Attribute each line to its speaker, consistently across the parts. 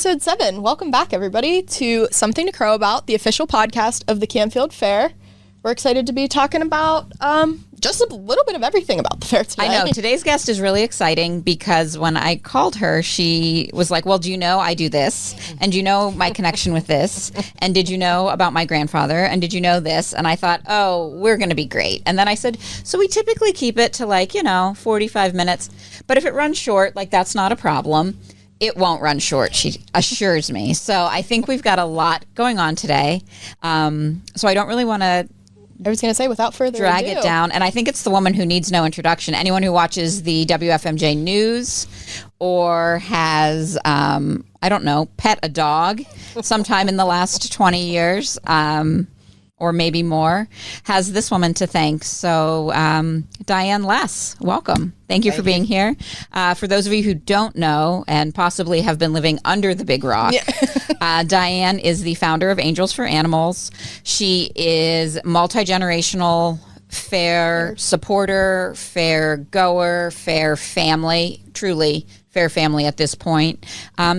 Speaker 1: episode 7. Welcome back, everybody, to Something to Crow About, the official podcast of the Canfield Fair. We're excited to be talking about just a little bit of everything about the fair today.
Speaker 2: I know. Today's guest is really exciting because when I called her, she was like, well, do you know I do this? And do you know my connection with this? And did you know about my grandfather? And did you know this? And I thought, oh, we're going to be great. And then I said, so we typically keep it to 45 minutes. But if it runs short, that's not a problem. It won't run short, she assures me. So I think we've got a lot going on today. So I don't really want to
Speaker 1: I was going to say, without further
Speaker 2: drag
Speaker 1: ado.
Speaker 2: it down. And I think it's the woman who needs no introduction. Anyone who watches the WFMJ news or has, pet a dog sometime in the last 20 years, or maybe more, has this woman to thank. So, Diane Less, welcome. Thank you for being here. For those of you who don't know and possibly have been living under the big rock, Diane is the founder of Angels for Animals. She is multi-generational fair supporter, fair goer, fair family, truly fair family at this point.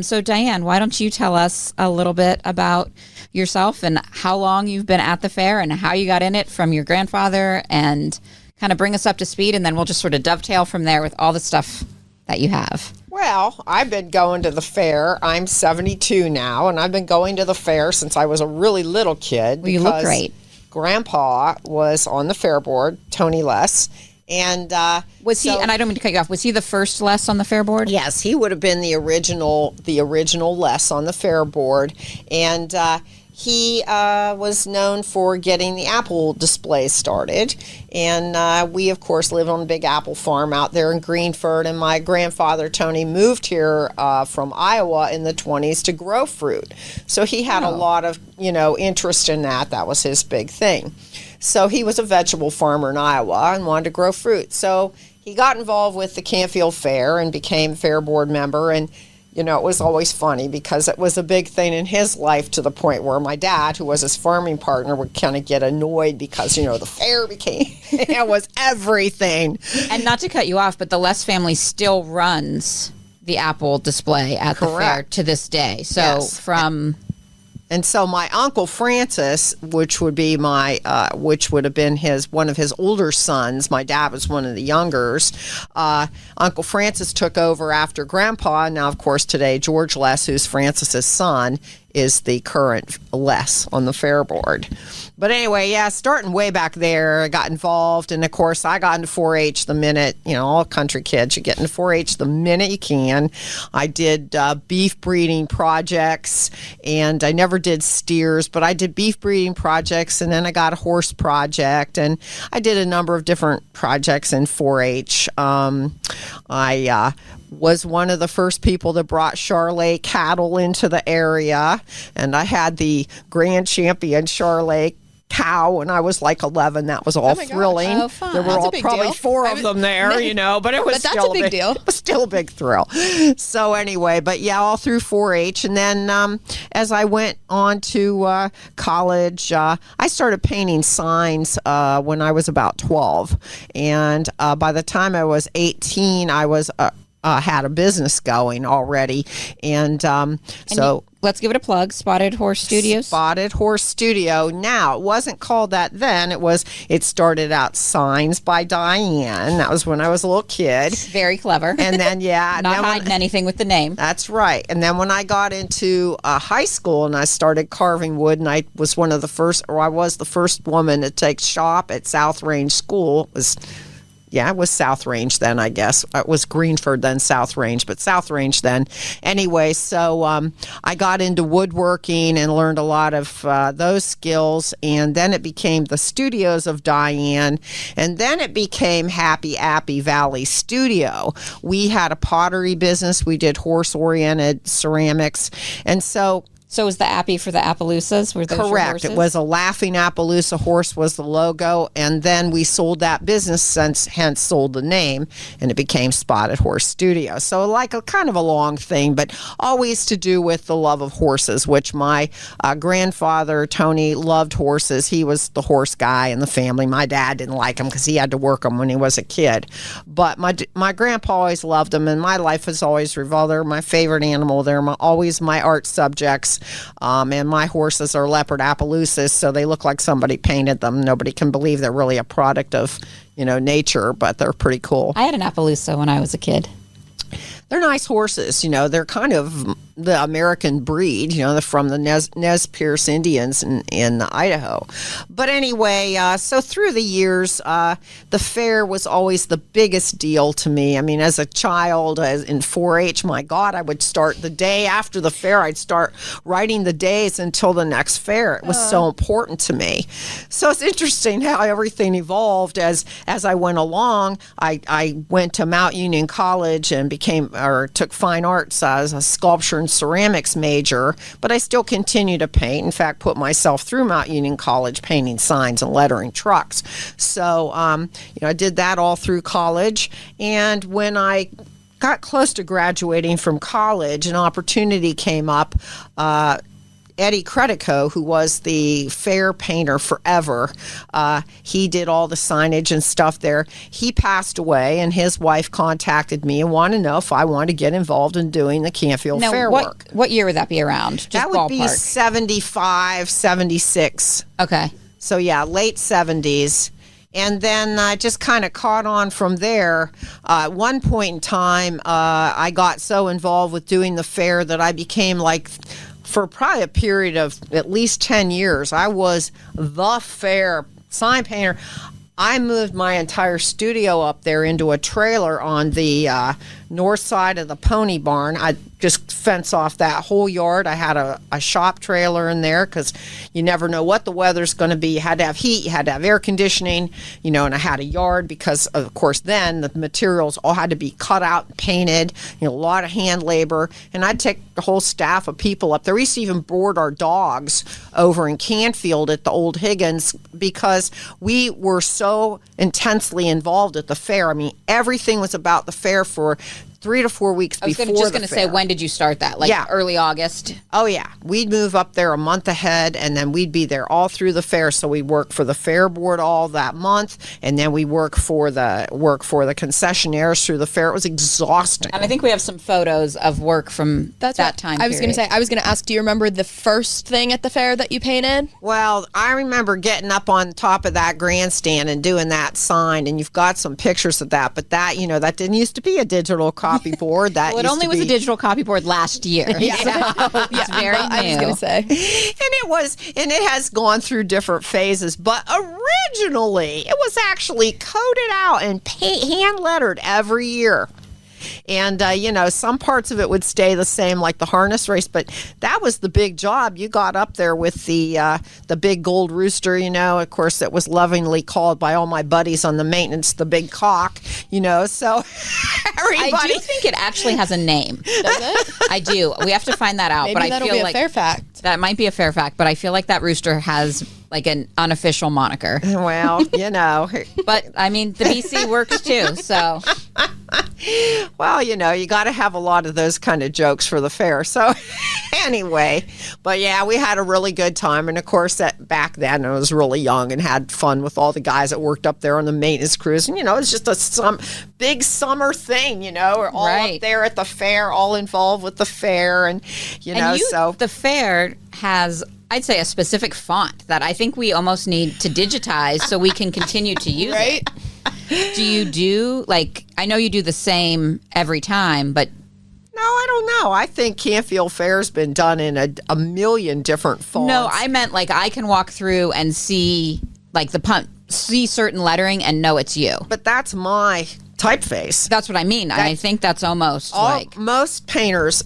Speaker 2: So Diane, why don't you tell us a little bit about yourself and how long you've been at the fair and how you got in it from your grandfather, and kind of bring us up to speed, and then we'll just sort of dovetail from there with all the stuff that you have.
Speaker 3: Well, I've been going to the fair. I'm 72 now, and I've been going to the fair since I was a really little kid.
Speaker 2: Well, you look great.
Speaker 3: Grandpa was on the fair board, Tony Less, and
Speaker 2: was he? And I don't mean to cut you off. Was he the first Less on the fair board?
Speaker 3: Yes, he would have been the original Less on the fair board, and he was known for getting the apple displays started. And we, of course, lived on a big apple farm out there in Greenford. And my grandfather, Tony, moved here from Iowa in the 1920s to grow fruit. So he had a lot of, interest in that. That was his big thing. So he was a vegetable farmer in Iowa and wanted to grow fruit. So he got involved with the Canfield Fair and became a fair board member. And it was always funny because it was a big thing in his life, to the point where my dad, who was his farming partner, would kind of get annoyed because, the fair it was everything.
Speaker 2: And not to cut you off, but the Less family still runs the apple display at the fair to this day. So
Speaker 3: And so my Uncle Francis, which would have been one of his older sons, my dad was one of the youngers, Uncle Francis took over after Grandpa. And now, of course, today, George Less, who's Francis's son, is the current Less on the fair board. But anyway, starting way back there, I got involved. And, of course, I got into 4-H the minute, all country kids, you get into 4-H the minute you can. I did beef breeding projects, and I never did steers, but I did beef breeding projects, and then I got a horse project, and I did a number of different projects in 4-H. I was one of the first people that brought Charolais cattle into the area, and I had the grand champion Charolais cow when I was like 11. That was all thrilling.
Speaker 2: Oh, fun.
Speaker 3: There were probably 4 of them there, but it was still
Speaker 1: a big deal.
Speaker 3: It was still a big thrill. So anyway, but all through 4-H, and then as I went on to college, I started painting signs when I was about 12, and by the time I was 18, I was had a business going already, and
Speaker 2: let's give it a plug. Spotted Horse Studios.
Speaker 3: Spotted Horse Studio. Now, it wasn't called that then. It started out Signs by Diane. That was when I was a little kid.
Speaker 2: Very clever.
Speaker 3: And then,
Speaker 2: not hiding anything with the name.
Speaker 3: That's right. And then when I got into high school and I started carving wood, and I was I was the first woman to take shop at South Range School. It was South Range then, I guess. It was Greenford, then South Range, but South Range then. Anyway, so I got into woodworking and learned a lot of those skills, and then it became the Studios of Diane, and then it became Happy Appy Valley Studio. We had a pottery business. We did horse-oriented ceramics, and so
Speaker 2: So was the Appy for the Appaloosas? Were those your
Speaker 3: Correct.
Speaker 2: horses?
Speaker 3: It was a laughing Appaloosa horse was the logo, and then we sold that business, hence sold the name, and it became Spotted Horse Studio. So like a kind of a long thing, but always to do with the love of horses, which my grandfather, Tony, loved horses. He was the horse guy in the family. My dad didn't like him because he had to work them when he was a kid. But my grandpa always loved them, and my life has always revolved. They're my favorite animal. They're always my art subjects. And my horses are leopard Appaloosas, so they look like somebody painted them. Nobody can believe they're really a product of, nature, but they're pretty cool.
Speaker 2: I had an Appaloosa when I was a kid.
Speaker 3: They're nice horses, they're kind of the American breed, they're from the Nez Perce Indians in Idaho. But anyway, so through the years, the fair was always the biggest deal to me. I mean, as a child, in 4-H, my God, I would start the day after the fair. I'd start writing the days until the next fair. It was so important to me. So it's interesting how everything evolved as I went along. I went to Mount Union College and took fine arts as a sculpture and ceramics major, but I still continue to paint. In fact, put myself through Mount Union College painting signs and lettering trucks. So, I did that all through college. And when I got close to graduating from college, an opportunity came up. Eddie Credico, who was the fair painter forever, he did all the signage and stuff there. He passed away, and his wife contacted me and wanted to know if I wanted to get involved in doing the Canfield Fair work.
Speaker 2: What year would that be around? Just
Speaker 3: that would
Speaker 2: ballpark.
Speaker 3: be 75, 76.
Speaker 2: Okay.
Speaker 3: So, yeah, late 70s. And then I just kind of caught on from there. At one point in time, I got so involved with doing the fair that I became for probably a period of at least 10 years, I was the fair sign painter. I moved my entire studio up there into a trailer on the north side of the pony barn. I just fence off that whole yard. I had a shop trailer in there because you never know what the weather's going to be. You had to have heat, you had to have air conditioning, and I had a yard because, of course, then the materials all had to be cut out and painted, a lot of hand labor. And I'd take the whole staff of people up there. We used to even board our dogs over in Canfield at the old Higgins because we were so intensely involved at the fair. I mean, everything was about the fair for 3 to 4 weeks before the fair. I was just going to
Speaker 2: say, when did you start that? Early August?
Speaker 3: Oh, yeah. We'd move up there a month ahead, and then we'd be there all through the fair. So we work for the fair board all that month, and then we work for the concessionaires through the fair. It was exhausting.
Speaker 2: And I think we have some photos of work from that time
Speaker 1: I was going to say, I was going to ask, do you remember the first thing at the fair that you painted?
Speaker 3: Well, I remember getting up on top of that grandstand and doing that sign, and you've got some pictures of that, but that, that didn't used to be a digital copy board. That
Speaker 2: it only was a digital copy board last year.
Speaker 1: Yeah.
Speaker 2: So it's very new.
Speaker 1: I was going to say.
Speaker 3: And it has gone through different phases, but originally it was actually coded out and hand lettered every year. And, some parts of it would stay the same, like the harness race, but that was the big job. You got up there with the big gold rooster, of course, it was lovingly called by all my buddies on the maintenance, the big cock, so everybody.
Speaker 2: I do think it actually has a name.
Speaker 1: Does it?
Speaker 2: I do. We have to find that out.
Speaker 1: Maybe
Speaker 2: but I
Speaker 1: that'll
Speaker 2: feel
Speaker 1: be a
Speaker 2: like
Speaker 1: fair fact.
Speaker 2: That might be a fair fact, but I feel like that rooster has an unofficial moniker.
Speaker 3: Well,
Speaker 2: But, I mean, the BC works too, so.
Speaker 3: Well, you got to have a lot of those kind of jokes for the fair. So anyway, but yeah, we had a really good time. And of course, back then I was really young and had fun with all the guys that worked up there on the maintenance crews. And, it was just a big summer thing, we're all up there at the fair, all involved with the fair. And, so.
Speaker 2: The fair has, I'd say, a specific font that I think we almost need to digitize so we can continue to use it. Do you do, I know you do the same every time, but...
Speaker 3: No, I don't know. I think Canfield Fair's been done in a million different fonts.
Speaker 2: No, I meant, I can walk through and see, see certain lettering and know it's you.
Speaker 3: But that's my typeface.
Speaker 2: That's what I mean. I think that's almost
Speaker 3: most painters...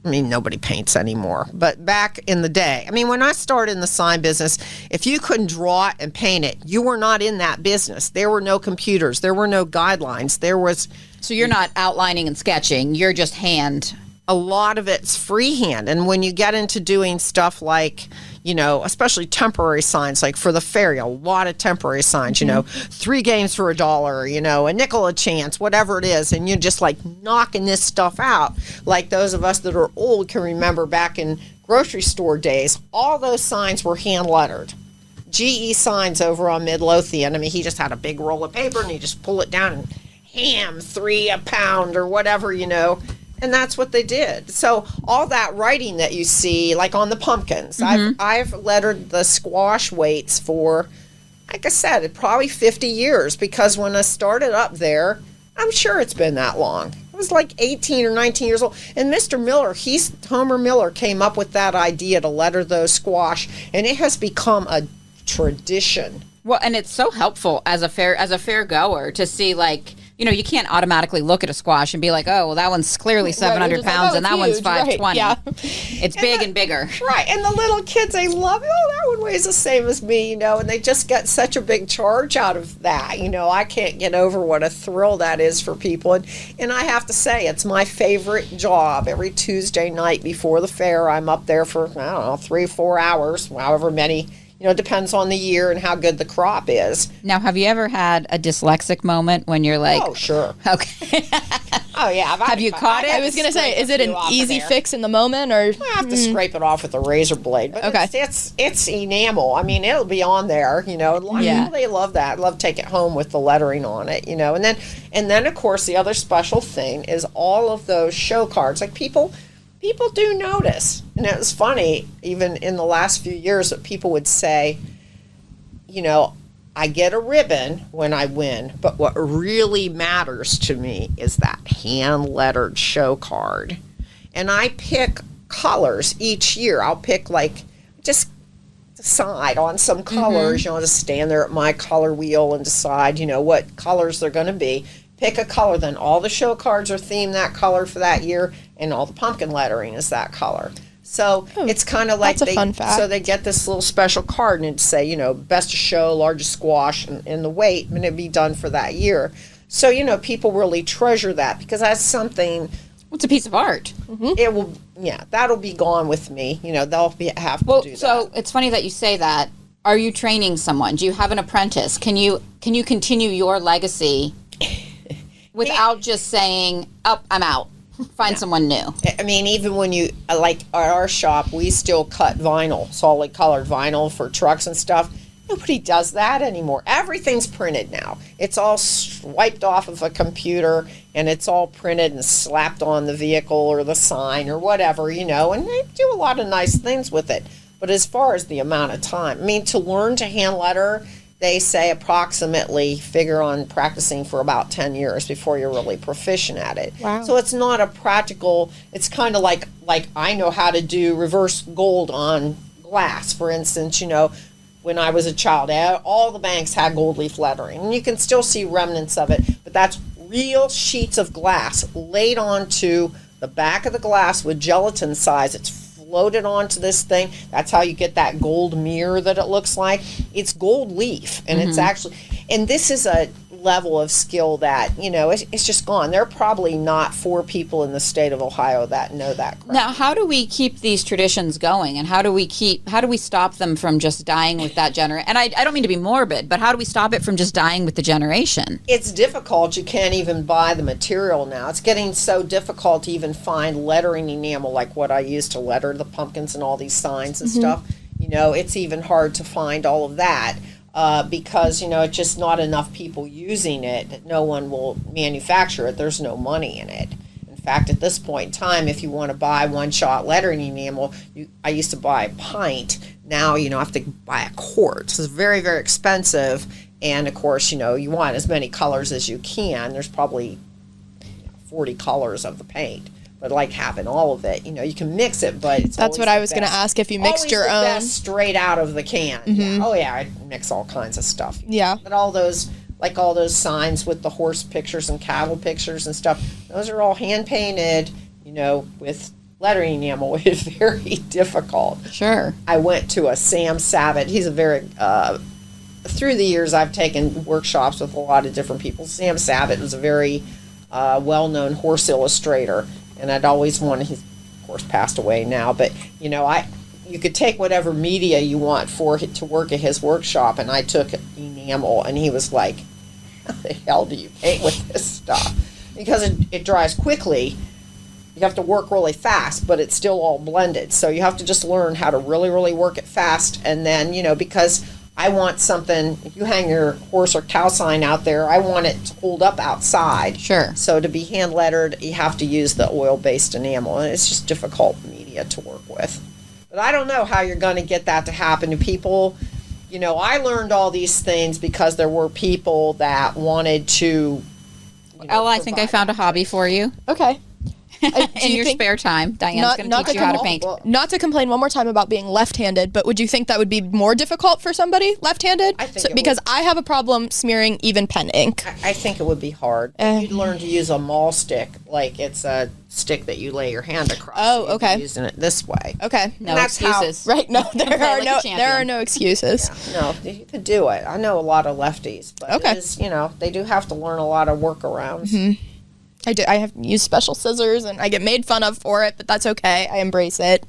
Speaker 3: I mean, nobody paints anymore. But back in the day, when I started in the sign business, if you couldn't draw it and paint it, you were not in that business. There were no computers. There were no guidelines.
Speaker 2: So you're not outlining and sketching. You're just hand
Speaker 3: a lot of it's freehand. And when you get into doing stuff like, especially temporary signs, like for the fair, a lot of temporary signs, 3 games for $1, a nickel a chance, whatever it is. And you're just like knocking this stuff out. Like those of us that are old can remember back in grocery store days, all those signs were hand lettered. GE signs over on Midlothian. I mean, he just had a big roll of paper and he just pull it down and ham 3 a pound or whatever, And that's what they did. So all that writing that you see, like on the pumpkins, I've lettered the squash weights for, like I said, probably 50 years, because when I started up there, I'm sure it's been that long. I was like 18 or 19 years old. And Mr. Miller, Homer Miller, came up with that idea to letter those squash, and it has become a tradition.
Speaker 2: Well, and it's so helpful as a fair goer to see, like, you can't automatically look at a squash and be like, oh, well, that one's clearly 700 pounds and that one's 520.
Speaker 1: Right, yeah.
Speaker 2: It's big and bigger.
Speaker 3: Right. And the little kids, they love it. Oh, that one weighs the same as me, and they just get such a big charge out of that. I can't get over what a thrill that is for people. And I have to say, it's my favorite job. Every Tuesday night before the fair, I'm up there for, 3 or 4 hours, however many. It depends on the year and how good the crop is.
Speaker 2: Now, have you ever had a dyslexic moment when you're like...
Speaker 3: Oh, sure.
Speaker 2: Okay.
Speaker 3: Oh, yeah.
Speaker 2: Have you caught it?
Speaker 1: I was going to say, is it an easy fix in the moment, or...
Speaker 3: I have to scrape it off with a razor blade. But
Speaker 1: okay.
Speaker 3: It's enamel. I mean, it'll be on there, A lot of people, they love that. Love to take it home with the lettering on it, And then, of course, the other special thing is all of those show cards. Like, people do notice. And it was funny, even in the last few years, that people would say, I get a ribbon when I win, but what really matters to me is that hand-lettered show card. And I pick colors each year. I'll pick, just decide on some colors, just stand there at my color wheel and decide, what colors they're going to be. Pick a color, then all the show cards are themed that color for that year, and all the pumpkin lettering is that color. So it's kind of like
Speaker 1: fun fact.
Speaker 3: So they get this little special card, and it'd say, best of show, largest squash, and the weight, and it'd be done for that year. So, people really treasure that, because that's something...
Speaker 2: It's a piece of art.
Speaker 3: It will, that'll be gone with me. They'll have to do that.
Speaker 2: So it's funny that you say that. Are you training someone? Do you have an apprentice? Can you continue your legacy without just saying, oh, I'm out, find someone new?
Speaker 3: I mean, even when you, like at our shop, we still cut vinyl, solid colored vinyl for trucks and stuff. Nobody does that anymore. Everything's printed now. It's all swiped off of a computer, and it's all printed and slapped on the vehicle or the sign or whatever, and they do a lot of nice things with it. But as far as the amount of time, I mean, to learn to hand letter, they say approximately figure on practicing for about 10 years before you're really proficient at it.
Speaker 1: Wow.
Speaker 3: So it's not a practical, it's kind of like I know how to do reverse gold on glass, for instance, when I was a child. All the banks had gold leaf lettering, and you can still see remnants of it, but that's real sheets of glass laid onto the back of the glass with gelatin size. It's floated onto this thing. That's how you get that gold mirror that it looks like. It's gold leaf, and it's actually, and this is a level of skill that, it's just gone. There are probably not 4 people in the state of Ohio that know that craft.
Speaker 2: Now, how do we keep these traditions going, and how do we stop them from just dying with that generation? And I don't mean to be morbid, but how do we stop it from just dying with the generation?
Speaker 3: It's difficult. You can't even buy the material now. It's getting so difficult to even find lettering enamel like what I used to letter the pumpkins and all these signs and stuff. It's even hard to find all of that. Because, it's just not enough people using it. No one will manufacture it. There's no money in it. In fact, at this point in time, if you want to buy one-shot lettering enamel, I used to buy a pint. Now, I have to buy a quart. So it's very, very expensive. And, of course, you want as many colors as you can. There's probably 40 colors of the paint. But like having all of it, you can mix it, but it's
Speaker 1: that's what I was going to ask, if you mixed your own.
Speaker 3: Best straight out of the can. Yeah. Oh yeah, I mix all kinds of stuff.
Speaker 1: Yeah.
Speaker 3: But all those signs with the horse pictures and cattle pictures and stuff, those are all hand painted, with lettering enamel. It's very difficult.
Speaker 2: Sure.
Speaker 3: I went to a Sam Savitt. He's a very through the years I've taken workshops with a lot of different people. Sam Savitt was a very well-known horse illustrator, and I'd always wanted. He's of course passed away now, but you could take whatever media you want for it to work at his workshop, and I took enamel, and he was like, "How the hell do you paint with this stuff?" Because it dries quickly. You have to work really fast, but it's still all blended. So you have to just learn how to really, really work it fast. And then, because I want something, if you hang your horse or cow sign out there, I want it to hold up outside.
Speaker 2: Sure.
Speaker 3: So to be hand lettered, you have to use the oil-based enamel, and it's just difficult media to work with. But I don't know how you're going to get that to happen to people. I learned all these things because there were people that wanted to.
Speaker 2: I think I found a hobby for you.
Speaker 1: Okay.
Speaker 2: In your spare time, Diane's going to teach you how to paint.
Speaker 1: Not to complain one more time about being left-handed, but would you think that would be more difficult for somebody left-handed?
Speaker 3: I think
Speaker 1: because I have a problem smearing even pen ink.
Speaker 3: I think it would be hard. You'd learn to use a maul stick, like it's a stick that you lay your hand across.
Speaker 1: Oh, okay.
Speaker 3: You'd be using it this way.
Speaker 1: Okay.
Speaker 2: No excuses.
Speaker 1: Right? No, there are no excuses.
Speaker 3: Yeah, no, you could do it. I know a lot of lefties, but
Speaker 1: okay.
Speaker 3: it is, they do have to learn a lot of workarounds.
Speaker 1: Mm-hmm. I do. I have used special scissors, and I get made fun of for it, but that's okay. I embrace it.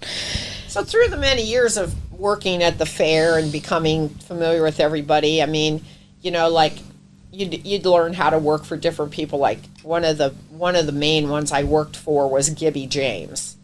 Speaker 3: So through the many years of working at the fair and becoming familiar with everybody, I mean, like you'd learn how to work for different people. Like one of the main ones I worked for was Gibby James,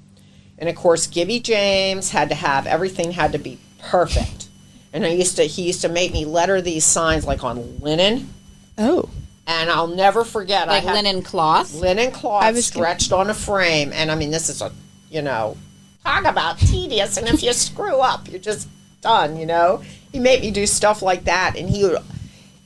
Speaker 3: and of course Gibby James everything had to be perfect. And he used to make me letter these signs like on linen.
Speaker 1: Oh.
Speaker 3: And I'll never forget.
Speaker 2: Like linen cloth?
Speaker 3: Linen cloth stretched on a frame. And I mean, this is talk about tedious. And if you screw up, you're just done, He made me do stuff like that. And he would,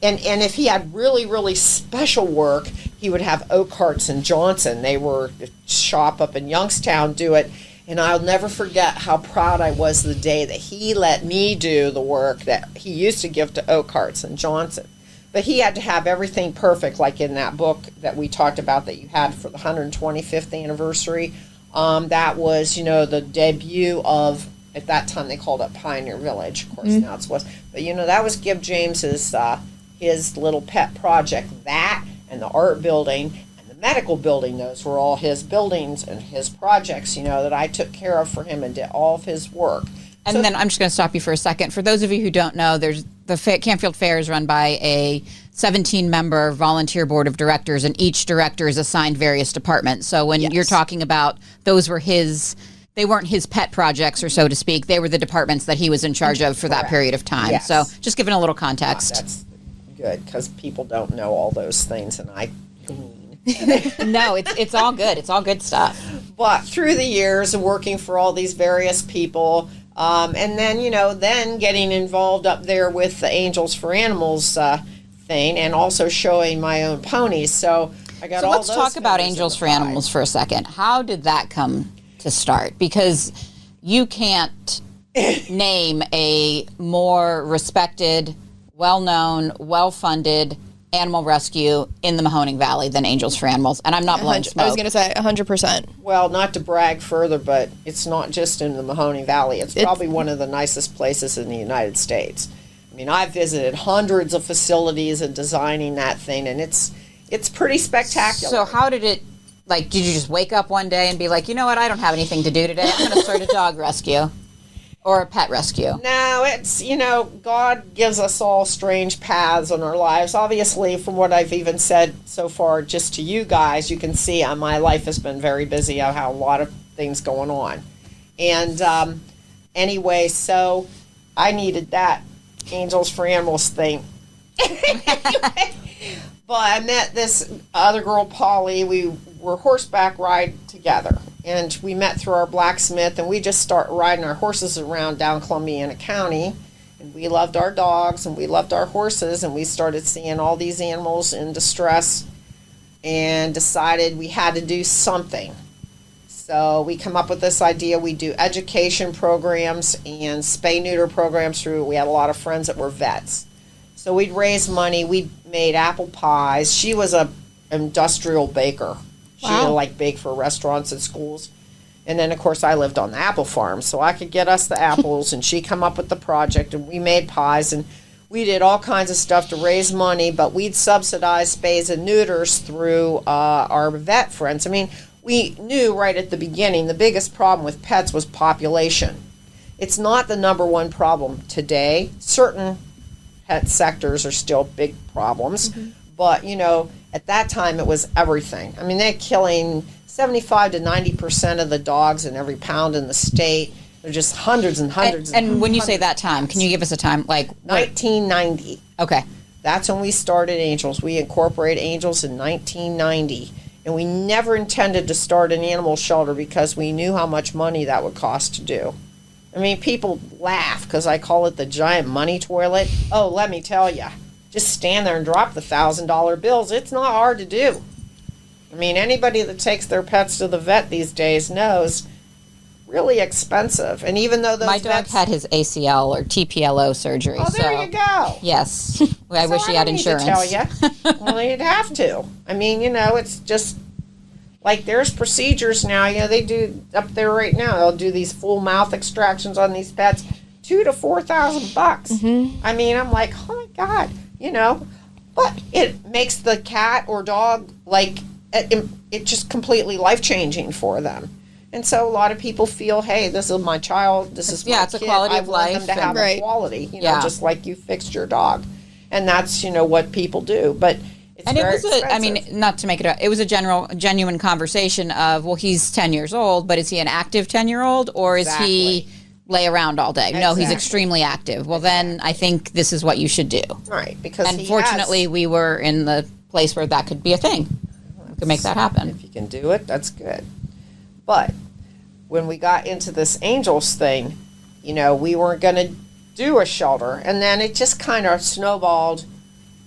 Speaker 3: and if he had really, really special work, he would have Oakharts and Johnson. They were a shop up in Youngstown do it. And I'll never forget how proud I was the day that he let me do the work that he used to give to Oakharts and Johnson. But he had to have everything perfect, like in that book that we talked about that you had for the 125th anniversary. That was, the debut of, at that time they called it Pioneer Village. Of course, now it's West. But, that was Gib James's, his little pet project. That and the art building and the medical building, those were all his buildings and his projects, that I took care of for him and did all of his work.
Speaker 2: And then I'm just going to stop you for a second. For those of you who don't know, there's the Canfield Fair is run by a 17-member volunteer board of directors, and each director is assigned various departments. So when you're talking about those were they weren't his pet projects, or so to speak. They were the departments that he was in charge of for that period of time.
Speaker 3: Yes.
Speaker 2: So just giving a little context.
Speaker 3: That's good, because people don't know all those things, and I glean.
Speaker 2: No, it's all good. It's all good stuff.
Speaker 3: But through the years of working for all these various people, and then, then getting involved up there with the Angels for Animals thing, and also showing my own ponies. So I got all those.
Speaker 2: So let's talk about Angels for Animals for a second. How did that come to start? Because you can't name a more respected, well-known, well-funded animal rescue in the Mahoning Valley than Angels for Animals, and I'm not blowing smoke.
Speaker 1: I was going to say 100%.
Speaker 3: Well, not to brag further, but it's not just in the Mahoning Valley. It's probably one of the nicest places in the United States. I mean, I've visited hundreds of facilities and designing that thing, and it's pretty spectacular.
Speaker 2: So how did it, did you just wake up one day and be like, you know what, I don't have anything to do today, I'm going to start a dog rescue? Or a pet rescue?
Speaker 3: No, it's, God gives us all strange paths in our lives. Obviously, from what I've even said so far, just to you guys, you can see my life has been very busy. I have a lot of things going on. And anyway, so I needed that Angels for Animals thing. But I met this other girl, Polly. We were horseback ride together. And we met through our blacksmith, and we just start riding our horses around down Columbiana County. And we loved our dogs, and we loved our horses, and we started seeing all these animals in distress and decided we had to do something. So we come up with this idea. We do education programs and spay-neuter programs through. We had a lot of friends that were vets. So we'd raise money. We made apple pies. She was a industrial baker. She would bake for restaurants and schools. And then, of course, I lived on the apple farm, so I could get us the apples, and she come up with the project, and we made pies, and we did all kinds of stuff to raise money, but we'd subsidize spays and neuters through our vet friends. I mean, we knew right at the beginning the biggest problem with pets was population. It's not the number one problem today. Certain pet sectors are still big problems, but at that time it was everything. I mean, they're killing 75 to 90% of the dogs in every pound in the state. They're just hundreds and hundreds.
Speaker 2: And when you say that time, can you give us a time? Like
Speaker 3: 1990.
Speaker 2: Okay.
Speaker 3: That's when we started Angels. We incorporated Angels in 1990. And we never intended to start an animal shelter because we knew how much money that would cost to do. I mean, people laugh because I call it the giant money toilet. Oh, let me tell you. Just stand there and drop the $1,000 bills. It's not hard to do. I mean, anybody that takes their pets to the vet these days knows really expensive. And even though those
Speaker 2: my dog had his ACL or TPLO surgery.
Speaker 3: Oh, there you go.
Speaker 2: Yes. I wish he had insurance.
Speaker 3: I don't need to tell you. Well, you'd have to. I mean, it's just like there's procedures now. They do up there right now. They'll do these full mouth extractions on these pets, $2,000 to $4,000. I mean, I'm like, oh my God, but it makes the cat or dog it just completely life changing for them. And so a lot of people feel, hey, this is my child, this is my
Speaker 2: it's
Speaker 3: kid.
Speaker 2: a quality
Speaker 3: I
Speaker 2: of
Speaker 3: want
Speaker 2: life
Speaker 3: them to have a quality, just like you fixed your dog. And that's, what people do. But it's very expensive.
Speaker 2: Not to make it was a genuine conversation of, well, he's 10 years old, but is he an active 10-year-old or is he lay around all day? No, he's extremely active. Well, then I think this is what you should do.
Speaker 3: Right, because
Speaker 2: fortunately, we were in the place where that could be a thing. We could make that happen.
Speaker 3: If you can do it, that's good. But when we got into this Angels thing, we weren't going to do a shelter. And then it just kind of snowballed.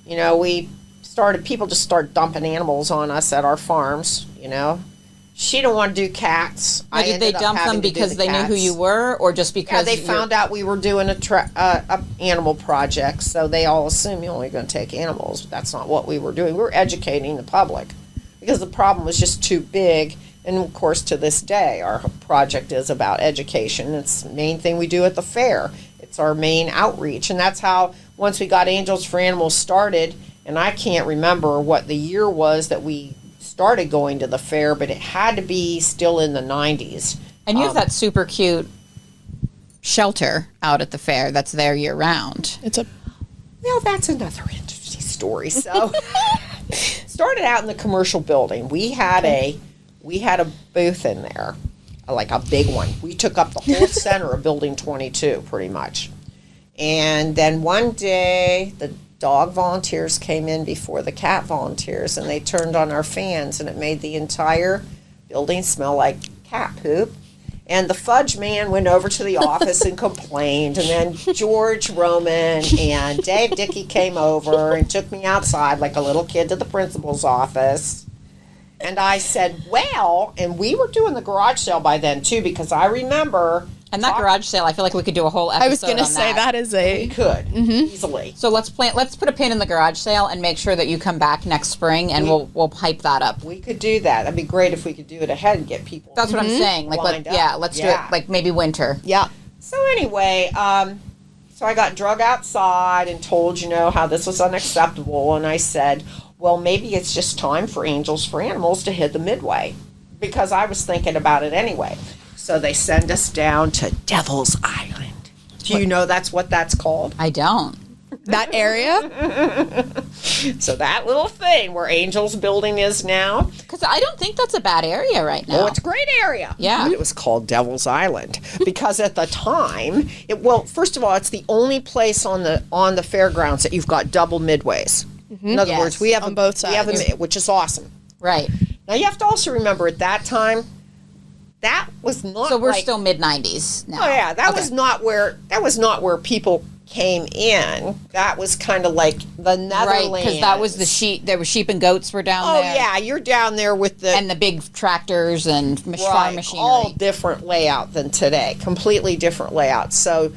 Speaker 3: People just started dumping animals on us at our farms, She didn't want to do cats.
Speaker 2: Now, did they dump them because they knew who you were or just because
Speaker 3: they found out we were doing a animal project, so they all assumed you're only going to take animals. That's not what we were doing. We were educating the public because the problem was just too big. And, of course, to this day, our project is about education. It's the main thing we do at the fair. It's our main outreach. And that's how, once we got Angels for Animals started, and I can't remember what the year was that we started going to the fair, but it had to be still in the 90s.
Speaker 2: And you have that super cute shelter out at the fair that's there year-round.
Speaker 3: Well, that's another interesting story. So, started out in the commercial building. We had a booth in there, like a big one. We took up the whole center of Building 22, pretty much. And then one day, the dog volunteers came in before the cat volunteers, and they turned on our fans, and it made the entire building smell like cat poop. And the fudge man went over to the office and complained. And then George Roman and Dave Dickey came over and took me outside like a little kid to the principal's office. And I said, well, and we were doing the garage sale by then, too, because I remember...
Speaker 2: And that garage sale, I feel like we could do a whole episode on that.
Speaker 1: I was going to say, that is a...
Speaker 3: We could, easily.
Speaker 2: So let's put a pin in the garage sale and make sure that you come back next spring, and we'll hype that up.
Speaker 3: We could do that. That'd be great if we could do it ahead and get people...
Speaker 2: That's what I'm saying. Let's do it, like, maybe winter.
Speaker 1: Yeah.
Speaker 3: So anyway, so I got drug outside and told, how this was unacceptable, and I said... well, maybe it's just time for Angels for Animals to hit the Midway, because I was thinking about it anyway. So they send us down to Devil's Island. Do you know that's what that's called?
Speaker 2: I don't.
Speaker 1: That area?
Speaker 3: So that little thing where Angels building is now.
Speaker 2: Because I don't think that's a bad area right now.
Speaker 3: Oh, it's a great area.
Speaker 2: Yeah.
Speaker 3: It was called Devil's Island because at the time, first of all, it's the only place on the fairgrounds that you've got double midways. In other words, we have
Speaker 1: on both sides,
Speaker 3: which is awesome.
Speaker 2: Right.
Speaker 3: Now you have to also remember at that time, that was not.
Speaker 2: So we're still mid-90s now.
Speaker 3: Oh yeah, that was not where people came in. That was kind of like the Netherlands.
Speaker 2: Right, because that was the sheep. There were sheep and goats were down there.
Speaker 3: Oh yeah, you're down there with the
Speaker 2: big tractors and farm machinery.
Speaker 3: All different layout than today. Completely different layout. So,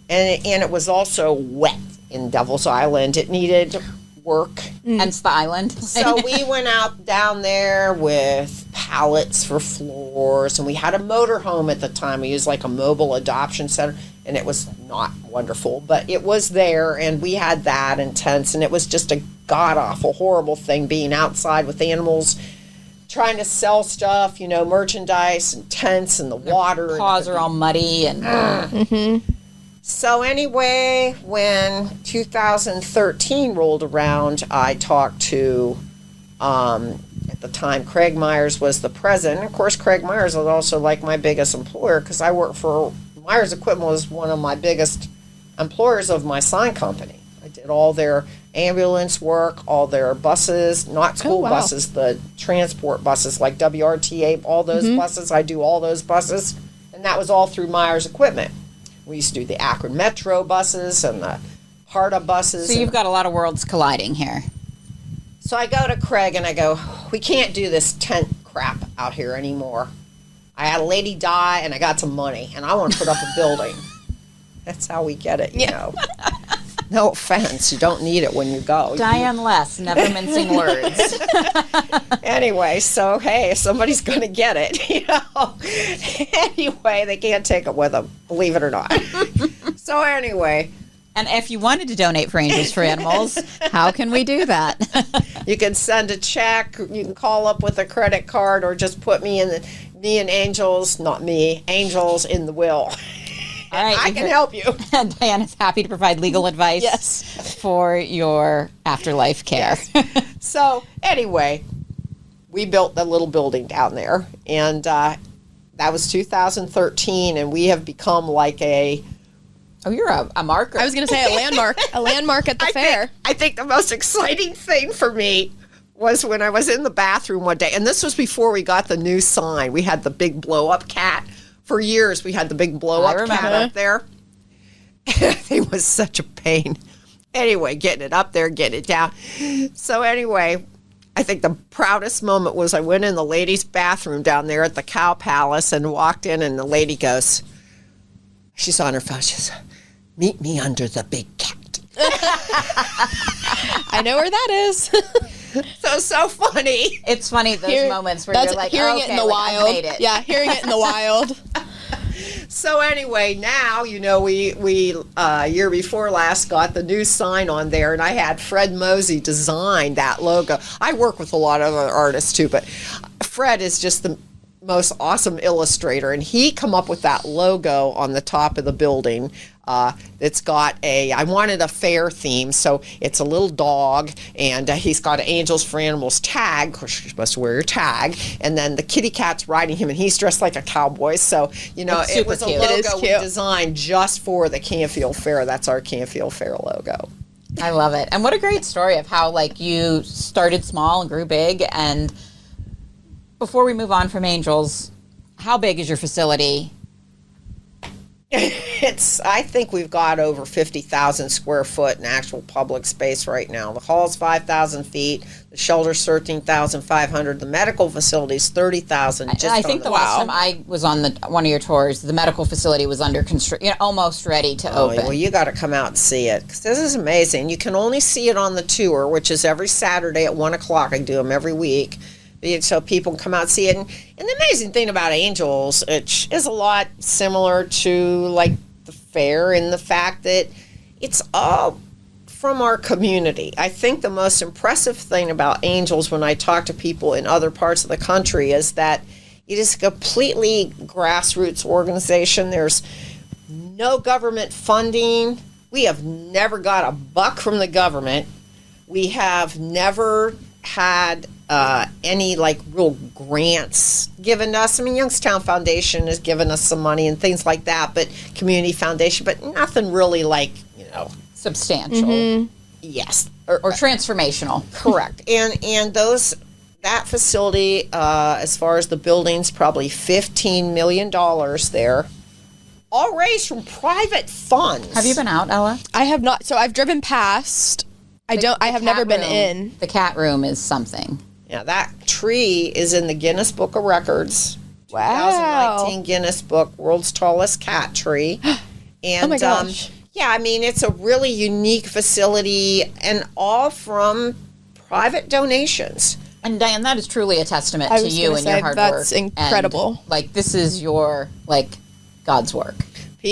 Speaker 3: and it was also wet in Devil's Island. It needed work.
Speaker 2: Hence the island.
Speaker 3: So we went out down there with pallets for floors, and we had a motorhome at the time. We used like a mobile adoption center, and it was not wonderful, but it was there, and we had that and tents, and it was just a god-awful, horrible thing being outside with animals trying to sell stuff, merchandise and tents and the water.
Speaker 2: Their paws are all muddy and.
Speaker 3: So anyway, when 2013 rolled around, I talked to, at the time, Craig Myers was the president. Of course, Craig Myers was also like my biggest employer because I worked for, Myers Equipment was one of my biggest employers of my sign company. I did all their ambulance work, all their buses, not school buses, the transport buses like WRTA, all those buses. I do all those buses, and that was all through Myers Equipment. We used to do the Akron Metro buses and the HARTA buses.
Speaker 2: So you've got a lot of worlds colliding here.
Speaker 3: So I go to Craig and I go, we can't do this tent crap out here anymore. I had a lady die and I got some money and I want to put up a building. That's how we get it, you know. No offense, you don't need it when you go.
Speaker 2: Diane Less, never mincing words.
Speaker 3: Anyway, so hey, somebody's going to get it, Anyway, they can't take it with them, believe it or not. So anyway.
Speaker 2: And if you wanted to donate for Angels for Animals, how can we do that?
Speaker 3: You can send a check, you can call up with a credit card, or just put me and Angels, not me, Angels in the will.
Speaker 2: All right,
Speaker 3: I can help you.
Speaker 2: Diane is happy to provide legal advice for your afterlife care.
Speaker 3: Yes. So anyway, we built the little building down there, and that was 2013, and we have become like a...
Speaker 2: Oh, you're a marker.
Speaker 1: I was going to say a landmark at the fair.
Speaker 3: I think the most exciting thing for me was when I was in the bathroom one day, and this was before we got the new sign. We had the big blow-up cat. For years, we had the big blow-up cat up there. It was such a pain. Anyway, getting it up there, getting it down. So anyway, I think the proudest moment was I went in the ladies' bathroom down there at the Cow Palace and walked in, and the lady goes, she's on her phone, she says, "Meet me under the big cat."
Speaker 1: I know where that is.
Speaker 3: So funny.
Speaker 2: It's funny, those moments where you're like,
Speaker 1: hearing it in the wild.
Speaker 2: I made it.
Speaker 1: Yeah, hearing it in the wild.
Speaker 3: So anyway, now, we year before last got the new sign on there, and I had Fred Mosey design that logo. I work with a lot of other artists too, but Fred is just the most awesome illustrator, and he come up with that logo on the top of the building. It's got I wanted a fair theme, so it's a little dog, and he's got an Angels for Animals tag. Of course, you're supposed to wear your tag, and then the kitty cat's riding him, and he's dressed like a cowboy. So, it was a logo we designed just for the Canfield Fair. That's our Canfield Fair logo.
Speaker 2: I love it. And what a great story of how, you started small and grew big. And before we move on from Angels, how big is your facility?
Speaker 3: I think we've got over 50,000 square foot in actual public space right now. The hall's 5,000 feet. The shelter's 13,500. The medical facility's 30,000.
Speaker 2: I think the last time I was on one of your tours, the medical facility was under construction, almost ready to open.
Speaker 3: Well, you got to come out and see it, because this is amazing. You can only see it on the tour, which is every Saturday at 1 o'clock. I do them every week, so people can come out and see it. And the amazing thing about Angels, it is a lot similar to the fair in the fact that it's all from our community. I think the most impressive thing about Angels when I talk to people in other parts of the country is that it is a completely grassroots organization. There's no government funding. We have never got a buck from the government. We have never had any real grants given to us. I mean, Youngstown Foundation has given us some money and things like that, but Community Foundation, but nothing really
Speaker 2: substantial.
Speaker 1: Mm-hmm.
Speaker 3: Yes.
Speaker 2: Or transformational.
Speaker 3: Correct. And that facility, as far as the buildings, probably $15 million there, all raised from private funds.
Speaker 2: Have you been out, Ella?
Speaker 1: I have not. So I've driven past. I have never been in.
Speaker 2: The cat room is something.
Speaker 3: Yeah, that tree is in the Guinness Book of Records.
Speaker 1: Wow.
Speaker 3: 2019 Guinness Book, world's tallest cat tree. And,
Speaker 1: oh my gosh.
Speaker 3: Yeah, I mean, it's a really unique facility, and all from private donations.
Speaker 2: And Diane, that is truly a testament to you and your hard work.
Speaker 1: That's incredible.
Speaker 2: And, this is your, God's work.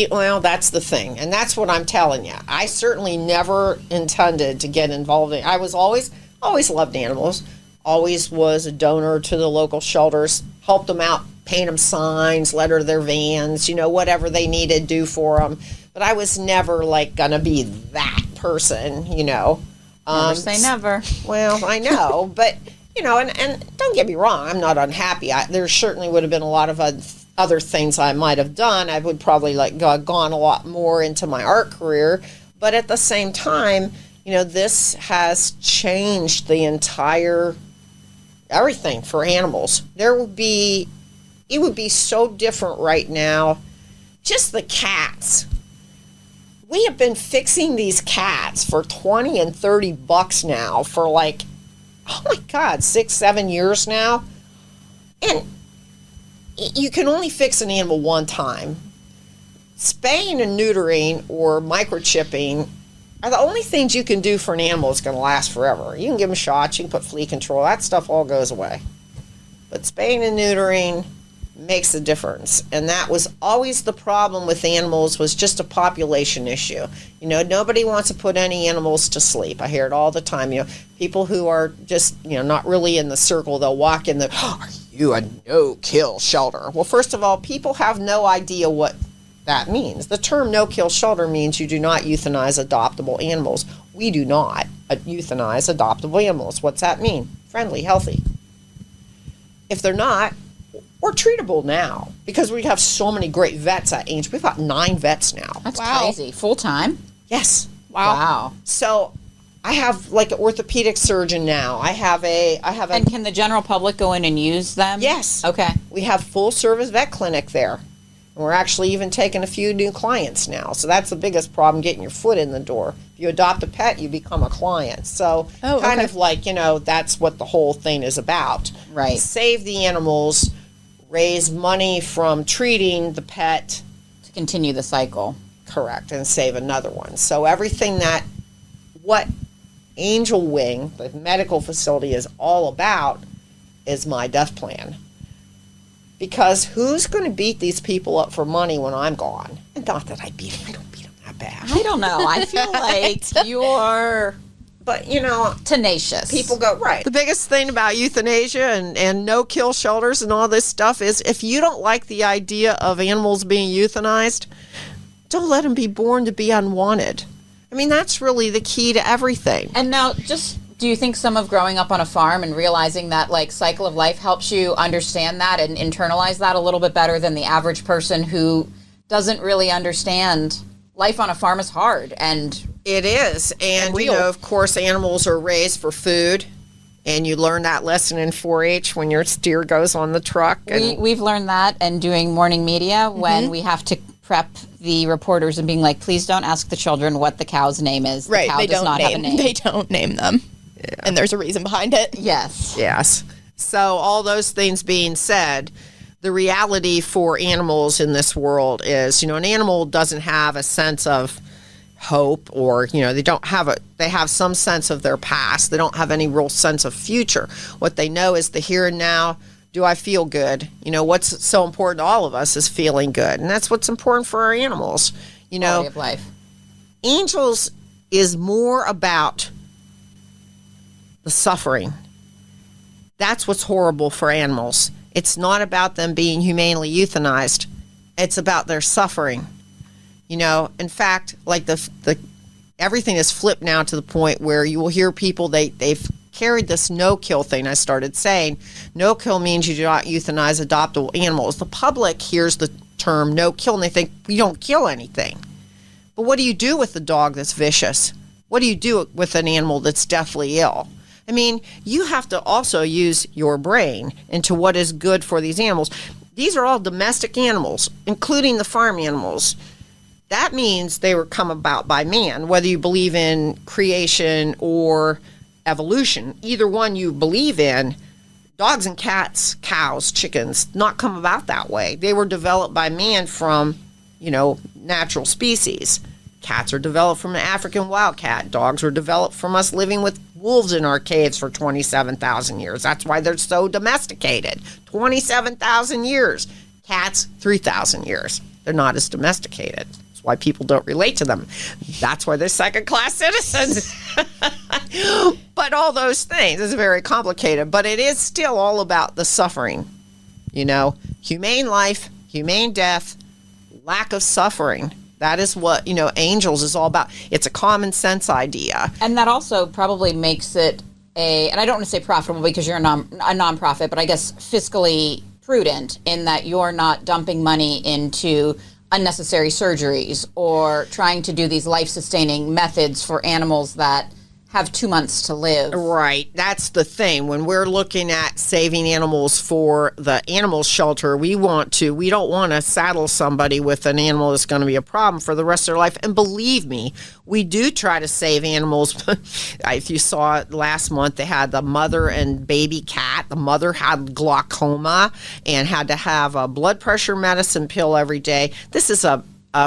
Speaker 3: Well, that's the thing, and that's what I'm telling you. I certainly never intended to get involved in. I was always loved animals, always was a donor to the local shelters, helped them out, paint them signs, letter their vans, whatever they needed to do for them. But I was never like gonna be that person,
Speaker 2: Never say never.
Speaker 3: Well, I know, but and don't get me wrong, I'm not unhappy. There certainly would have been a lot of other things I might have done. I would probably gone a lot more into my art career, but at the same time, this has changed the entire everything for animals. It would be so different right now. Just the cats. We have been fixing these cats for $20 and $30 now for oh my God, 6-7 years now. And you can only fix an animal one time. Spaying and neutering or microchipping are the only things you can do for an animal that's going to last forever. You can give them shots, you can put flea control, that stuff all goes away. But spaying and neutering makes a difference. And that was always the problem with animals, was just a population issue. Nobody wants to put any animals to sleep. I hear it all the time. People who are just, not really in the circle, they'll walk in are you a no-kill shelter? Well, first of all, people have no idea what that means. The term no-kill shelter means you do not euthanize adoptable animals. We do not euthanize adoptable animals. What's that mean? Friendly, healthy. If they're not, we're treatable now because we have so many great vets at Ames. We've got 9 vets now.
Speaker 2: That's crazy. Full time?
Speaker 3: Yes.
Speaker 2: Wow.
Speaker 3: So I have an orthopedic surgeon now. I have a.
Speaker 2: And can the general public go in and use them?
Speaker 3: Yes.
Speaker 2: Okay.
Speaker 3: We have full service vet clinic there. And we're actually even taking a few new clients now. So that's the biggest problem, getting your foot in the door. If you adopt a pet, you become a client. So that's what the whole thing is about.
Speaker 2: Right.
Speaker 3: Save the animals, raise money from treating the pet.
Speaker 2: To continue the cycle.
Speaker 3: Correct, and save another one. So everything what Angel Wing, the medical facility, is all about is my death plan. Because who's going to beat these people up for money when I'm gone? And not that I don't beat them that bad.
Speaker 2: I don't know. I feel like you're...
Speaker 3: But,
Speaker 2: tenacious.
Speaker 3: People go, right. The biggest thing about euthanasia and no-kill shelters and all this stuff is if you don't like the idea of animals being euthanized, don't let them be born to be unwanted. I mean, that's really the key to everything.
Speaker 2: And now, do you think some of growing up on a farm and realizing that, cycle of life helps you understand that and internalize that a little bit better than the average person who doesn't really understand life on a farm is hard? And
Speaker 3: it is. And of course, animals are raised for food. And you learn that lesson in 4-H when your steer goes on the truck.
Speaker 2: We've learned that and doing morning media when we have to prep the reporters and being like, please don't ask the children what the cow's name is.
Speaker 1: Right.
Speaker 2: The cow does not have a name.
Speaker 1: They don't name them. Yeah. And there's a reason behind it.
Speaker 2: Yes.
Speaker 3: So all those things being said, the reality for animals in this world is, an animal doesn't have a sense of hope or, they have some sense of their past. They don't have any real sense of future. What they know is the here and now. Do I feel good? What's so important to all of us is feeling good. And that's what's important for our animals.
Speaker 2: Quality of life.
Speaker 3: Angels is more about the suffering. That's what's horrible for animals. It's not about them being humanely euthanized. It's about their suffering. In fact, the everything is flipped now to the point where you will hear people, they've carried this no-kill thing. I started saying no-kill means you do not euthanize adoptable animals. The public hears the term no-kill and they think we don't kill anything. But what do you do with the dog that's vicious? What do you do with an animal that's deathly ill? I mean, you have to also use your brain into what is good for these animals. These are all domestic animals, including the farm animals. That means they were come about by man, whether you believe in creation or evolution. Either one you believe in, dogs and cats, cows, chickens, not come about that way. They were developed by man from, natural species. Cats are developed from an African wildcat. Dogs were developed from us living with wolves in our caves for 27,000 years. That's why they're so domesticated. 27,000 years. Cats, 3,000 years. They're not as domesticated. That's why people don't relate to them. That's why they're second-class citizens. But all those things is very complicated. But it is still all about the suffering. Humane life, humane death, lack of suffering. That is what, Angels is all about. It's a common sense idea.
Speaker 2: And that also probably makes it and I don't want to say profitable because you're a nonprofit, but I guess fiscally prudent in that you're not dumping money into unnecessary surgeries or trying to do these life-sustaining methods for animals that have 2 months to live.
Speaker 3: Right. That's the thing. When we're looking at saving animals for the animal shelter, we don't want to saddle somebody with an animal that's going to be a problem for the rest of their life. And believe me, we do try to save animals. If you saw it last month, they had the mother and baby cat. The mother had glaucoma and had to have a blood pressure medicine pill every day. This is a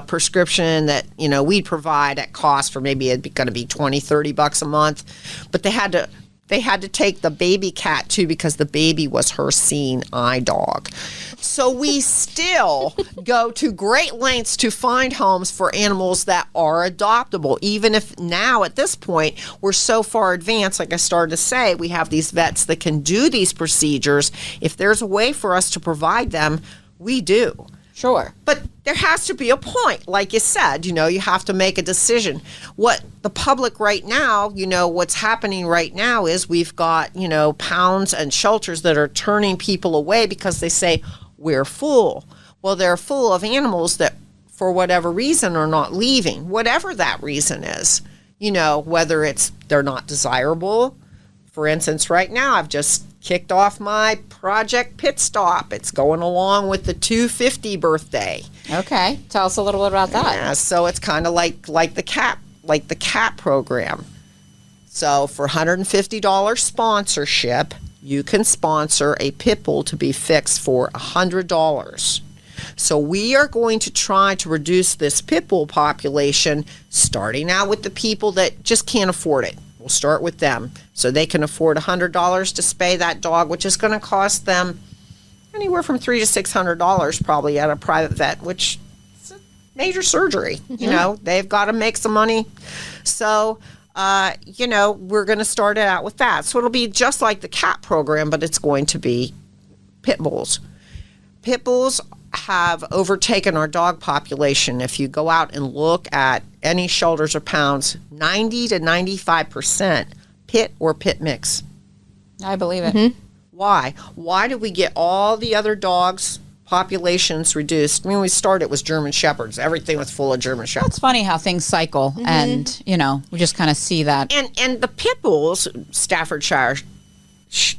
Speaker 3: prescription that we'd provide at cost for maybe it'd be going to be $20-$30 a month, but they had to take the baby cat too because the baby was her seeing eye dog. So we still go to great lengths to find homes for animals that are adoptable, even if now at this point we're so far advanced. Like I started to say, we have these vets that can do these procedures. If there's a way for us to provide them, we do.
Speaker 2: Sure.
Speaker 3: But there has to be a point. Like you said, you have to make a decision. What the public right now, what's happening right now is we've got, pounds and shelters that are turning people away because they say, we're full. Well, they're full of animals that, for whatever reason, are not leaving, whatever that reason is. Whether it's they're not desirable. For instance, right now, I've just kicked off my Project Pit Stop. It's going along with the 250 birthday.
Speaker 2: Okay, tell us a little bit about that.
Speaker 3: Yeah, so it's kind of like the cat program. So for $150 sponsorship, you can sponsor a pit bull to be fixed for $100. So we are going to try to reduce this pit bull population, starting out with the people that just can't afford it. We'll start with them. So they can afford $100 to spay that dog, which is going to cost them anywhere from $300 to $600 probably at a private vet, which is a major surgery. Mm-hmm. They've got to make some money. So, we're going to start it out with that. So it'll be just like the cat program, but it's going to be pit bulls. Pit bulls have overtaken our dog population. If you go out and look at any shelters or pounds, 90 to 95% pit or pit mix.
Speaker 2: I believe it.
Speaker 3: Mm-hmm. Why? Why did we get all the other dogs' populations reduced? When we started, it was German Shepherds. Everything was full of German Shepherds.
Speaker 2: It's funny how things cycle, mm-hmm. and, we just kind of see that.
Speaker 3: And the pit bulls, Staffordshire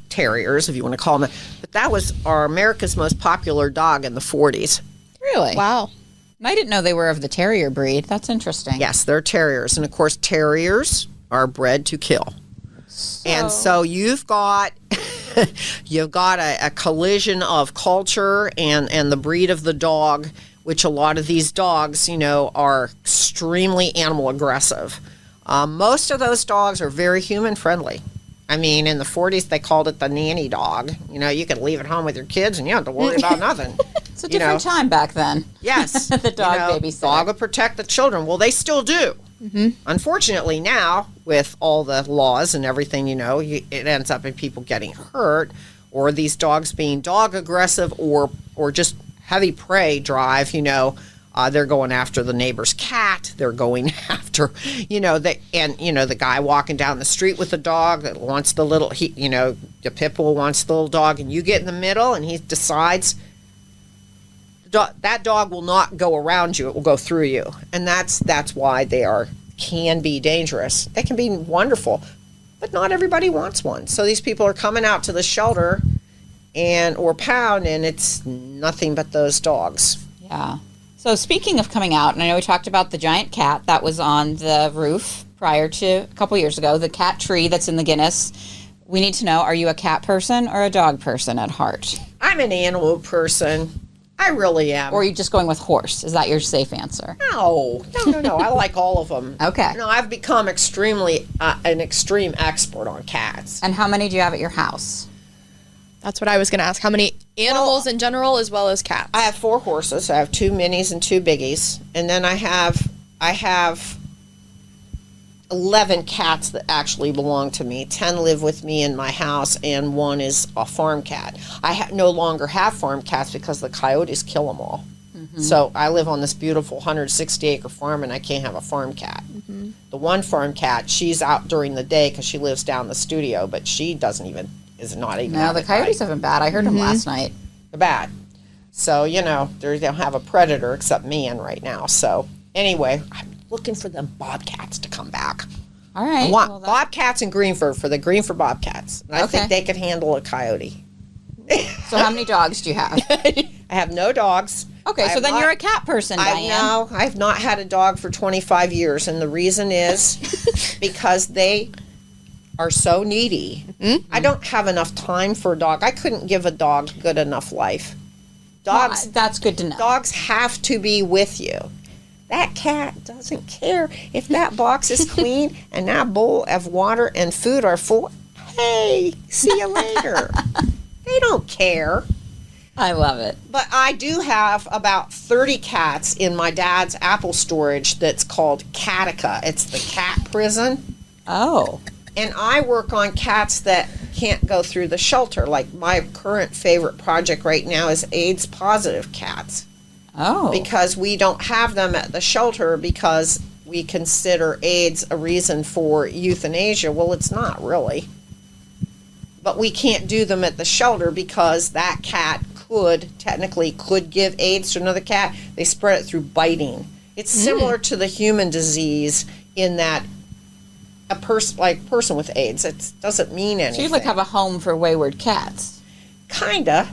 Speaker 3: Terriers, if you want to call them, but that was America's most popular dog in the 40s.
Speaker 2: Really?
Speaker 1: Wow.
Speaker 2: I didn't know they were of the terrier breed. That's interesting.
Speaker 3: Yes, they're terriers. And, of course, terriers are bred to kill. And so you've got a collision of culture and the breed of the dog, which a lot of these dogs, are extremely animal aggressive. Most of those dogs are very human friendly. I mean, in the 40s, they called it the nanny dog. You could leave it home with your kids and you don't have to worry about nothing.
Speaker 2: It's a different time back then.
Speaker 3: Yes.
Speaker 2: The dog babysitter.
Speaker 3: Dog would protect the children. Well, they still do. Mm-hmm. Unfortunately, now, with all the laws and everything, it ends up in people getting hurt or these dogs being dog aggressive or just heavy prey drive, they're going after the neighbor's cat. They're going after, the guy walking down the street with the dog that wants the pit bull wants the little dog, and you get in the middle, and he decides that dog will not go around you; it will go through you, and that's why they can be dangerous. They can be wonderful, but not everybody wants one. So these people are coming out to the shelter or pound, and it's nothing but those dogs.
Speaker 2: Yeah. So speaking of coming out, and I know we talked about the giant cat that was on the roof prior to a couple years ago, the cat tree that's in the Guinness. We need to know, are you a cat person or a dog person at heart?
Speaker 3: I'm an animal person. I really am.
Speaker 2: Or are you just going with horse? Is that your safe answer?
Speaker 3: No. I like all of them.
Speaker 2: Okay.
Speaker 3: I've become an extreme expert on cats.
Speaker 2: And how many do you have at your house?
Speaker 1: That's what I was going to ask. How many animals in general as well as cats?
Speaker 3: I have 4 horses. I have 2 minis and 2 biggies. And then I have 11 cats that actually belong to me. 10 live with me in my house, and 1 is a farm cat. I no longer have farm cats because the coyotes kill them all. So I live on this beautiful 160-acre farm, and I can't have a farm cat. The one farm cat, she's out during the day because she lives down the studio, but she is not even.
Speaker 2: No, the coyotes have been bad. I heard them last night.
Speaker 3: They're bad. So, they don't have a predator except man right now. So, anyway, I'm looking for them bobcats to come back.
Speaker 2: All right.
Speaker 3: I want bobcats in Greenford for the Greenford Bobcats. And I think they could handle a coyote.
Speaker 2: So how many dogs do you have?
Speaker 3: I have no dogs.
Speaker 2: Okay, so then you're a cat person, Diane.
Speaker 3: I've not had a dog for 25 years, and the reason is because they are so needy. I don't have enough time for a dog. I couldn't give a dog good enough life. Dogs.
Speaker 2: Well, that's good to know.
Speaker 3: Dogs have to be with you. That cat doesn't care if that box is clean and that bowl of water and food are full. Hey, see you later. They don't care.
Speaker 2: I love it.
Speaker 3: But I do have about 30 cats in my dad's apple storage that's called Catica. It's the cat prison.
Speaker 2: Oh.
Speaker 3: And I work on cats that can't go through the shelter. Like my current favorite project right now is AIDS positive cats.
Speaker 2: Oh.
Speaker 3: Because we don't have them at the shelter because we consider AIDS a reason for euthanasia. Well, it's not really. But we can't do them at the shelter because that cat technically could give AIDS to another cat. They spread it through biting. It's similar to the human disease in that a person with AIDS, it doesn't mean anything.
Speaker 2: So you have a home for wayward cats.
Speaker 3: Kinda.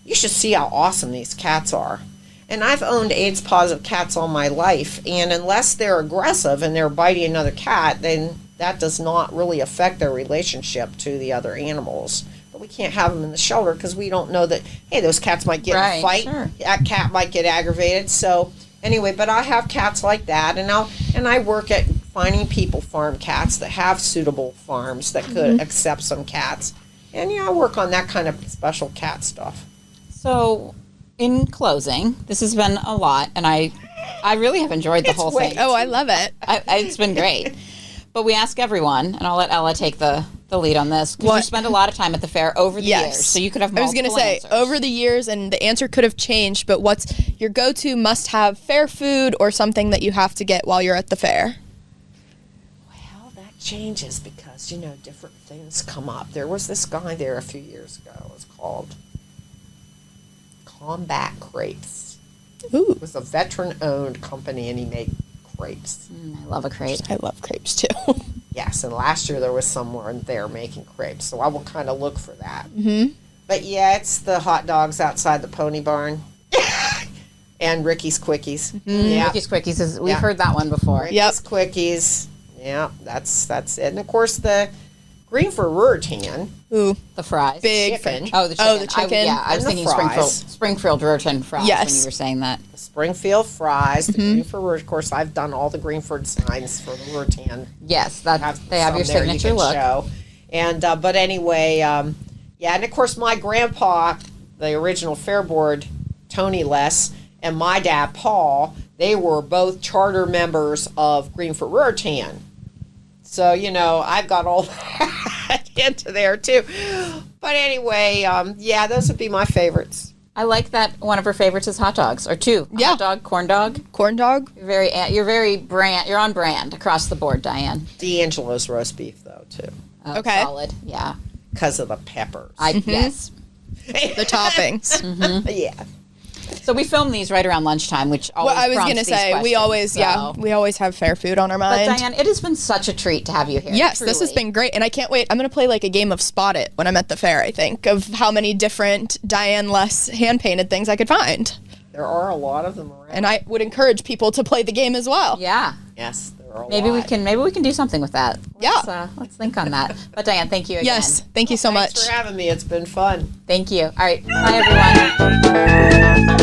Speaker 3: You should see how awesome these cats are. And I've owned AIDS positive cats all my life, and unless they're aggressive and they're biting another cat, then that does not really affect their relationship to the other animals. But we can't have them in the shelter because we don't know that, hey, those cats might get in a fight.
Speaker 2: Sure.
Speaker 3: That cat might get aggravated. So anyway, but I have cats like that, and I work at finding people farm cats that have suitable farms that could accept some cats. And I work on that kind of special cat stuff.
Speaker 2: So in closing, this has been a lot, and I really have enjoyed the whole thing.
Speaker 1: Oh, I love it.
Speaker 2: It's been great. But we ask everyone, and I'll let Ella take the lead on this, because you spend a lot of time at the fair over the years, so you could have multiple answers.
Speaker 1: I was going to say, over the years, and the answer could have changed, but what's your go-to must-have fair food or something that you have to get while you're at the fair?
Speaker 3: Well, that changes because, different things come up. There was this guy there a few years ago. It was called Combat Crepes.
Speaker 1: Ooh.
Speaker 3: It was a veteran-owned company, and he made crepes.
Speaker 2: I love a crepe.
Speaker 1: I love crepes, too.
Speaker 3: Yes, and last year there was someone there making crepes, so I will kind of look for that. Mm-hmm. But yeah, it's the hot dogs outside the pony barn. And Ricky's Quickies.
Speaker 2: Mm-hmm. Yeah. Ricky's Quickies, we've heard that one before.
Speaker 3: Ricky's Quickies. Yeah, that's it. And of course the Greenford Ruritan.
Speaker 1: Ooh,
Speaker 3: the fries.
Speaker 1: Big
Speaker 3: chicken.
Speaker 2: Oh, the chicken.
Speaker 1: Oh, the chicken.
Speaker 2: I was thinking Springfield Ruritan fries when you were saying that.
Speaker 3: The Springfield fries, the Greenford Ruritan. Of course, I've done all the Greenford signs for the Ruritan.
Speaker 2: Yes, they have your signature look.
Speaker 3: Show. And but anyway, and of course my grandpa, the original fair board, Tony Less, and my dad, Paul, they were both charter members of Greenford Ruritan. So, I've got all that into there, too. But anyway, those would be my favorites.
Speaker 2: I like that one of her favorites is hot dogs, or two.
Speaker 1: Yeah.
Speaker 2: Hot dog, corn dog.
Speaker 1: Corn dog.
Speaker 2: You're on brand across the board, Diane.
Speaker 3: D'Angelo's roast beef, though, too.
Speaker 2: Oh,
Speaker 1: okay.
Speaker 2: Solid, yeah.
Speaker 3: Because of the peppers.
Speaker 2: Yes.
Speaker 1: The toppings.
Speaker 3: Yeah.
Speaker 2: So we film these right around lunchtime, which always
Speaker 1: I was
Speaker 2: going to
Speaker 1: say, we always have fair food on our mind.
Speaker 2: But Diane, it has been such a treat to have you here.
Speaker 1: Yes,
Speaker 2: truly.
Speaker 1: This has been great, and I can't wait. I'm going to play like a game of Spot It when I'm at the fair, I think, of how many different Diane Less hand-painted things I could find.
Speaker 3: There are a lot of them around.
Speaker 1: And I would encourage people to play the game as well.
Speaker 2: Yeah.
Speaker 3: Yes, there are a lot.
Speaker 2: Maybe we can do something with that.
Speaker 1: Yeah.
Speaker 2: Let's think on that. But Diane, thank you again.
Speaker 1: Yes, thank you so much.
Speaker 3: Thanks for having me. It's been fun.
Speaker 2: Thank you. All right. Bye, everyone.